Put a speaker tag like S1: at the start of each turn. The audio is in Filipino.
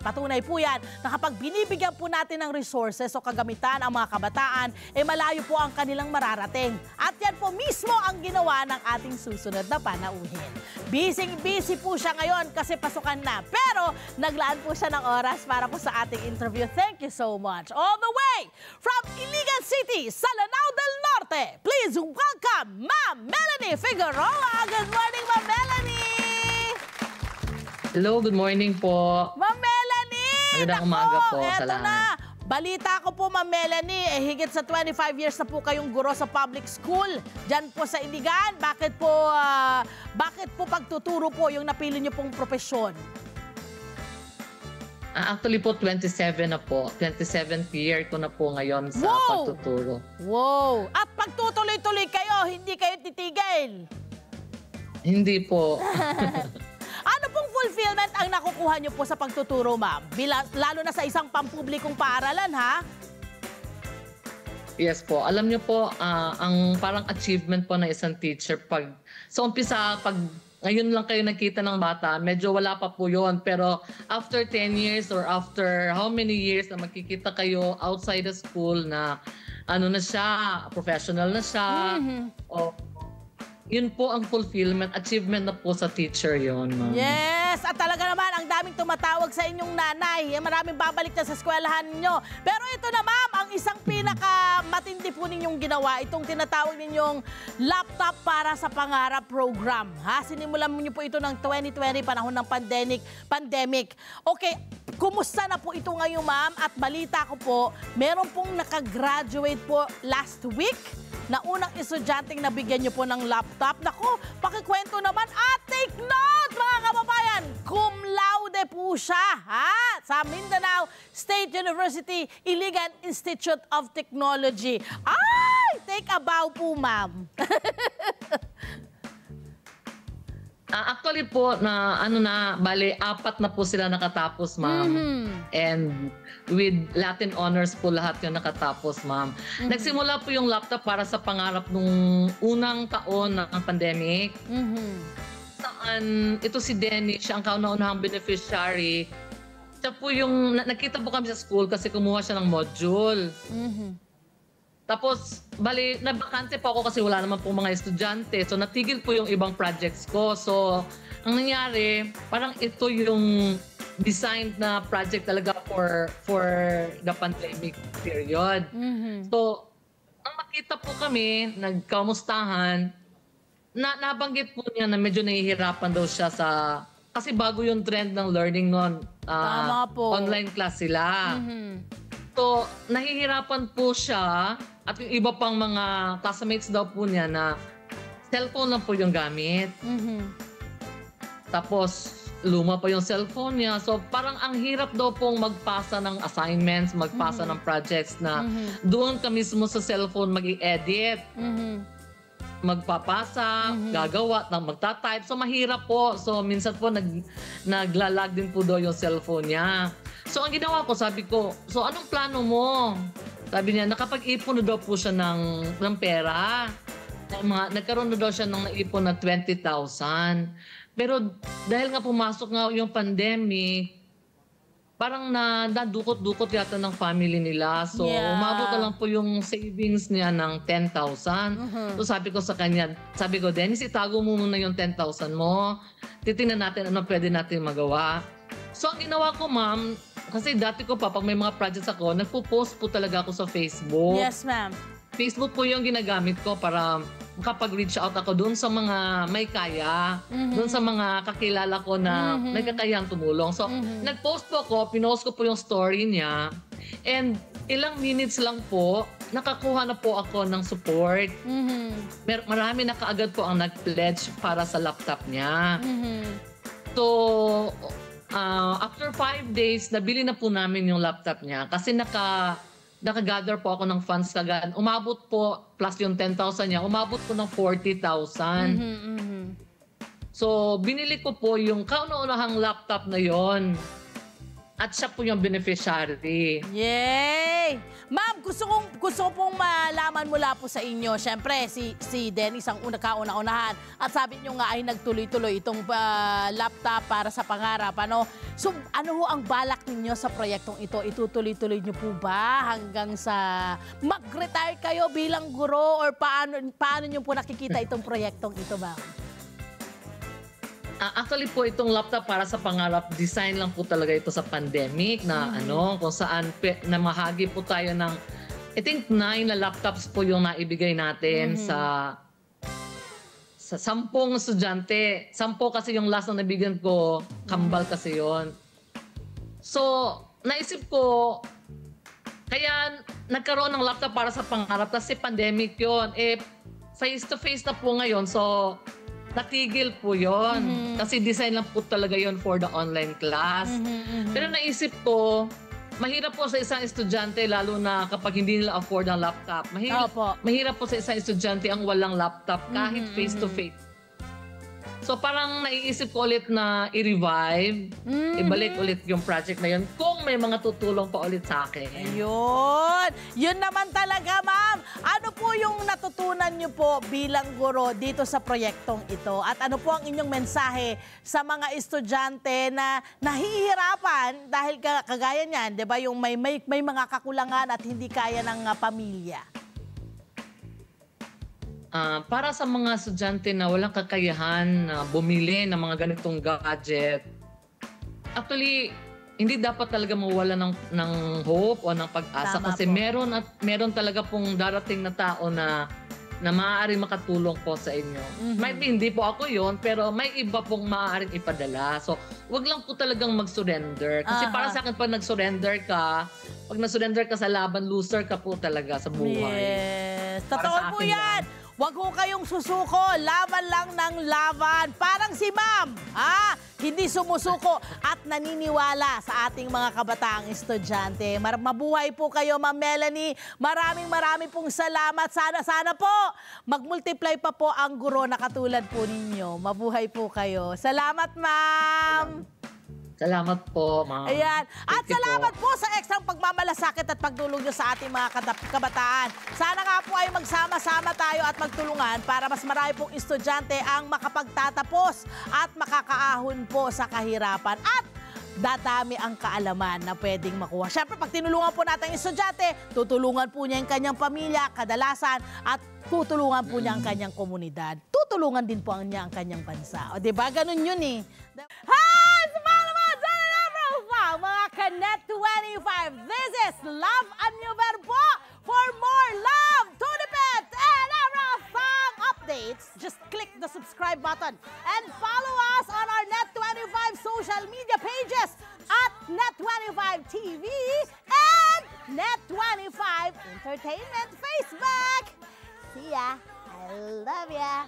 S1: Patunay po yan na kapag binibigyan po natin ng resources o kagamitan ang mga kabataan, malayo po ang kanilang mararating. At yan po mismo ang ginawa ng ating susunod na panauhin. Busy po siya ngayon kasi pasukan na. Pero naglaan po siya ng oras para po sa ating interview. Thank you so much. All the way from Iligan City, sa Lanao del Norte, please welcome Ma'am Melanie Figueroa. Good morning, Ma'am Melanie!
S2: Hello, good morning po.
S1: Ma'am Melanie!
S2: Magandang umaga po sa
S1: Eto
S2: lahat.
S1: na. Balita ko po, Ma'am Melanie, higit sa 25 years na po kayong guro sa public school. Diyan po sa Iligan. Bakit po pagtuturo po yung napili niyo pong propesyon?
S2: Actually po, 27 na po. 27th year ko na po ngayon sa pagtuturo.
S1: Wow! At pagtutuloy-tuloy kayo, hindi kayo titigil?
S2: Hindi po.
S1: Ano pong fulfillment ang nakukuha niyo po sa pagtuturo, ma'am? Lalo na sa isang pampublikong paaralan, ha?
S2: Yes po. Alam niyo po, ang parang achievement po ng isang teacher sa umpisa, ngayon lang kayo nakita ng bata, medyo wala pa po yun. Pero after 10 years or after how many years na makikita kayo outside the school na ano na siya, professional na siya, yun po ang fulfillment, achievement na po sa teacher yun.
S1: Yes! At talaga naman, ang daming tumatawag sa inyong nanay. Maraming babalik na sa eskwelahan ninyo. Pero ito na, ma'am, ang isang pinakamatindi po ninyong ginawa, itong tinatawag ninyong laptop para sa pangarap program. Sinimulan niyo po ito ng 2020, panahon ng pandemic. Okay, kumusta na po ito ngayon, ma'am? At balita ko po, meron pong nakagraduate po last week na unang estudyanteng nabigyan niyo po ng laptop. Naku, pakikwento naman at take note, mga kababayan, cum laude po siya, sa Mindanao State University, Iligan Institute of Technology. Ay, take a bow po, ma'am.
S2: Actually po, bale, 4 na po sila nakatapos, ma'am. And with Latin honors po lahat yung nakatapos, ma'am. Nagsimula po yung laptop para sa pangarap nung unang taon ng pandemic. Saan, ito si Denny, siya ang kauna-unahang beneficiary. Siya po yung, nakita po kami sa school kasi kumuha siya ng module. Tapos, bali, nabakante po ako kasi wala naman po mga estudyante. So, natigil po yung ibang projects ko. So, ang nangyari, parang ito yung designed na project talaga for the pandemic period. So, nang makita po kami, nagkamustahan, nabanggit po niya na medyo nahihirapan daw siya kasi bago yung trend ng learning noon.
S1: Tama po.
S2: Online class sila. So, nahihirapan po siya at yung iba pang mga classmates daw po niya na cellphone lang po yung gamit. Tapos, luma pa yung cellphone niya. So, parang ang hirap daw pong magpasa ng assignments, magpasa ng projects na doon ka mismo sa cellphone mag-i-edit. Magpapasa, gagawa, magta-type. So, mahirap po. So, minsan po naglalag din po daw yung cellphone niya. So, ang ginawa ko, sabi ko, so anong plano mo? Sabi niya, nakapag-ipon na daw po siya ng pera. Nagkaroon na daw siya ng naipon na 20,000. Pero dahil nga pumasok nga yung pandemic, parang nadukot-dukot yata ng family nila. So, umabot na lang po yung savings niya ng 10,000. So, sabi ko sa kanya, Dennis, itago mo muna yung 10,000 mo. Titingnan natin ano pwede natin magawa. So, ang ginawa ko, ma'am, kasi dati ko pa, pag may mga projects ako, nagpo-post po talaga ako sa Facebook.
S1: Yes, ma'am.
S2: Facebook po yung ginagamit ko para makapag-reach out ako doon sa mga may kaya, doon sa mga kakilala ko na may kakayang tumulong. So, nag-post po ako, pinost ko po yung story niya, and ilang minutes lang po, nakakuha na po ako ng support. Marami na kaagad po ang nag-pledge para sa laptop niya. So, after 5 days, nabili na po namin yung laptop niya kasi nakagather po ako ng funds kagad. Umabot po, plus yung 10,000 niya, umabot po ng 40,000. So, binili ko po yung kauna-unahang laptop na yon. At siya po yung beneficiary.
S1: Yay! Okay. Ma'am, gusto ko pong malaman mula po sa inyo. Siyempre, si Dennis ang kauna-unahan. At sabi niyo nga ay nagtuloy-tuloy itong laptop para sa pangarap. Ano? So, ano ho ang balak ninyo sa proyektong ito? Itutuloy-tuloy niyo po ba hanggang sa mag-retire kayo bilang guro? Or paano niyo po nakikita itong proyektong ito, ma'am?
S2: Actually po, itong laptop para sa pangarap, design lang po talaga ito sa pandemic na kung saan namahagi po tayo ng, I think 9 na laptops po yung naibigay natin sa 10 estudyante. 10 kasi yung last na nabigyan ko, kambal kasi yon. So, naisip ko, kaya nagkaroon ng laptop para sa pangarap kasi pandemic yon. Face-to-face na po ngayon, so natigil po yon. Kasi design lang po talaga yon for the online class. Pero naisip ko, mahirap po sa isang estudyante, lalo na kapag hindi nila afford ang laptop. Mahirap po sa isang estudyante ang walang laptop kahit face-to-face. So parang naiisip ko ulit na i-revive, ibalik ulit yung project na yun kung may mga tutulong pa ulit sa akin.
S1: Ayun! Yun naman talaga, ma'am! Ano po yung natutunan niyo po bilang guro dito sa proyektong ito? At ano po ang inyong mensahe sa mga estudyante na nahihirapan dahil kagaya niyan, di ba, yung may mga kakulangan at hindi kaya ng pamilya?
S2: Para sa mga estudyante na walang kakayahan na bumili ng mga ganitong gadget, actually, hindi dapat talaga mawala ng hope o ng pag-asa.
S1: Tama
S2: kasi
S1: po.
S2: meron talaga pong darating na tao na maaaring makatulong po sa inyo. Might be hindi po ako yon, pero may iba pong maaaring ipadala. So, wag lang po talagang mag-surrender. Kasi para sa akin, pag nag-surrender ka, sa laban, loser ka po talaga sa buhay.
S1: Yes. Totoo po yan. Wag ho kayong susuko. Laban lang ng laban. Parang si ma'am. Hindi sumusuko at naniniwala sa ating mga kabataang estudyante. Mabuhay po kayo, Ma'am Melanie. Maraming pong salamat. Sana po mag-multiply pa po ang guro na katulad po ninyo. Mabuhay po kayo. Salamat, ma'am.
S2: Salamat po, ma'am.
S1: Ayan. At salamat po sa ekstrang pagmamalasakit at pagdulong nyo sa ating mga kabataan. Sana nga po ay magsama-sama tayo at magtulungan para mas marami pong estudyante ang makapagtatapos at makakaahon po sa kahirapan. At dadami ang kaalaman na pwedeng makuha. Siyempre, pag tinulungan po natin ang estudyante, tutulungan po niya yung kanyang pamilya, kadalasan, at tutulungan po niya ang kanyang komunidad. Tutulungan din po niya ang kanyang bansa. O, diba? Ganun yun eh. Hi! Mga Kanet 25, this is Love and New Verbo. For more love, Tunipet, and Arafang updates, just click the subscribe button and follow us on our Net25 social media pages at Net25 TV and Net25 Entertainment Facebook. See ya. I love ya.